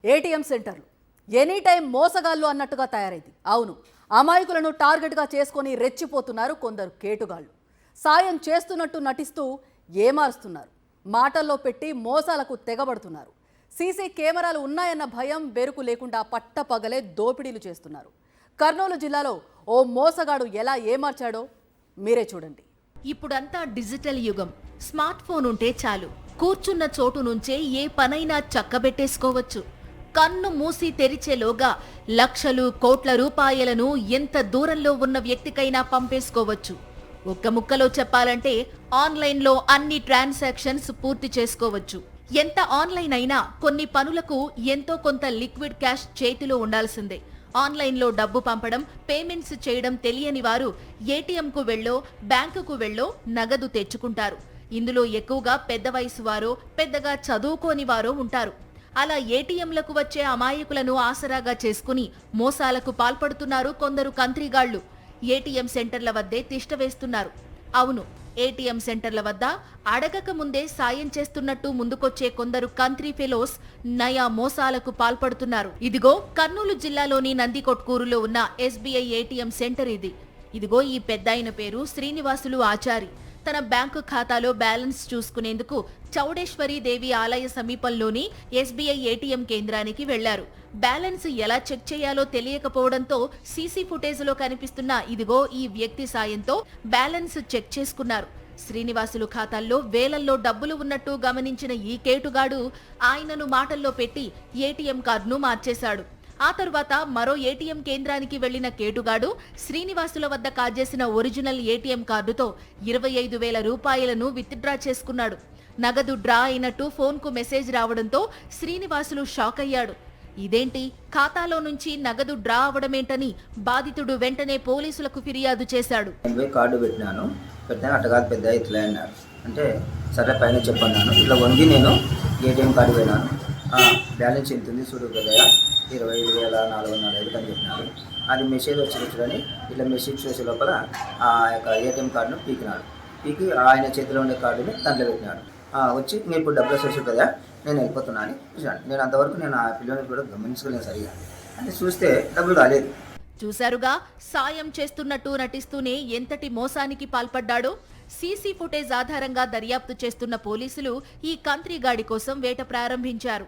ATM సెంటర్లు any time మోసగాళ్ళు అన్నట్టుగా తయారైంది. అవును, అమాయకులను టార్గెట్గా చేసుకొని రెచ్చిపోతున్నారు కొందరు కేటుగాళ్ళు. సాయం చేస్తున్నట్టు నటిస్తూ ఏమారుస్తున్నారు, మాటల్లో పెట్టి మోసాలకు తెగబడుతున్నారు. సీసీ కెమెరాలు ఉన్నాయన్న భయం బెరుకు లేకుండా పట్టపగలే దోపిడీలు చేస్తున్నారు. కర్నూలు జిల్లాలో ఓ మోసగాడు ఎలా ఏమార్చాడో మీరే చూడండి. ఇప్పుడంతా డిజిటల్ యుగం. స్మార్ట్ ఫోన్ ఉంటే చాలు, కూర్చున్న చోటు నుంచే ఏ పనైనా చక్కబెట్టేసుకోవచ్చు. కన్ను మూసి తెరిచేలోగా లక్షలు కోట్ల రూపాయలను ఎంత దూరంలో ఉన్న వ్యక్తికైనా పంపేసుకోవచ్చు. ఒక్క ముక్కలో చెప్పాలంటే ఆన్లైన్లో అన్ని ట్రాన్సాక్షన్స్ పూర్తి చేసుకోవచ్చు. ఎంత ఆన్లైన్ అయినా కొన్ని పనులకు ఎంతో కొంత లిక్విడ్ క్యాష్ చేతిలో ఉండాల్సిందే. ఆన్లైన్లో డబ్బు పంపడం, పేమెంట్స్ చేయడం తెలియని వారు ఏటీఎంకు వెళ్ళో బ్యాంకుకు వెళ్ళో నగదు తెచ్చుకుంటారు. ఇందులో ఎక్కువగా పెద్ద వయసు వారో పెద్దగా చదువుకోని వారో ఉంటారు. అలా ఏటీఎంలకు వచ్చే అమాయకులను ఆసరాగా చేసుకుని మోసాలకు పాల్పడుతున్నారు కొందరు కంత్రిగాళ్లు. ఏటీఎం సెంటర్ల వద్దే తిష్టవేస్తున్నారు. అవును, ఏటీఎం సెంటర్ల వద్ద అడగక ముందే సాయం చేస్తున్నట్టు ముందుకొచ్చే కొందరు కంత్రి ఫెలోస్ నయా మోసాలకు పాల్పడుతున్నారు. ఇదిగో కర్నూలు జిల్లాలోని నందికొట్కూరులో ఉన్న ఎస్బీఐ ఏటీఎం సెంటర్ ఇది. ఇదిగో ఈ పెద్దాయన పేరు శ్రీనివాసులు ఆచారి. తన బ్యాంకు ఖాతాలో బ్యాలెన్స్ చూసుకునేందుకు చౌడేశ్వరి దేవి ఆలయ సమీపంలోని ఎస్బీఐ ఏటీఎం కేంద్రానికి వెళ్లారు. బ్యాలెన్స్ ఎలా చెక్ చేయాలో తెలియకపోవడంతో సీసీ ఫుటేజ్లో కనిపిస్తున్న ఇదిగో ఈ వ్యక్తి సాయంతో బ్యాలెన్స్ చెక్ చేసుకున్నారు. శ్రీనివాసులు ఖాతాల్లో వేలల్లో డబ్బులు ఉన్నట్టు గమనించిన ఈ కేటుగాడు ఆయనను మాటల్లో పెట్టి ఏటీఎం కార్డును మార్చేశాడు. ఆ తర్వాత మరో ఏటీఎం కేంద్రానికి వెళ్లిన కేటుగాడు శ్రీనివాసుల వద్ద కాజేసిన ఒరిజినల్ ఏటీఎం కార్డుతో 25,000 రూపాయలను విత్డ్రా చేసుకున్నాడు. నగదు డ్రా అయినట్టు ఫోన్కు మెసేజ్ రావడంతో శ్రీనివాసులు షాక్ అయ్యాడు. ఇదేంటి, ఖాతాలో నుంచి నగదు డ్రా అవడమేంటని బాధితుడు వెంటనే పోలీసులకు ఫిర్యాదు చేశాడు. కార్డు పెట్టినాను, అట్టగా పెద్ద ఇట్లా అన్నారు. అంటే సరే పైన చెప్పన్నాను, ఇట్లా వంగి నేను ఏటీఎం కార్డు పోయినాను, బ్యాలెన్స్ ఎంత ఉంది చూడు పెద్దగా 25,405 అని చెప్పినాడు. అది మెసేజ్ వచ్చినట్టుని ఇట్లా మెసేజ్ చేసే లోపల ఆ యొక్క ఏటీఎం కార్డును పీకి ఆయన చేతిలో ఉండే కార్డుని దాంట్లో పెట్టినాడు. వచ్చి నేను ఇప్పుడు డబ్బులు వచ్చేసి కదా నేను వెళ్ళిపోతున్నా అని చూశాను. నేను అంతవరకు నేను ఆ పిల్లల్ని కూడా గమనించుకోలేను సరిగా. అంటే చూస్తే డబ్బులు రాలేదు. చూశారుగా, సాయం చేస్తున్నట్టు నటిస్తూనే ఎంతటి మోసానికి పాల్పడ్డాడో. సీసీ ఫుటేజ్ ఆధారంగా దర్యాప్తు చేస్తున్న పోలీసులు ఈ కంత్రిగాడి కోసం వేట ప్రారంభించారు.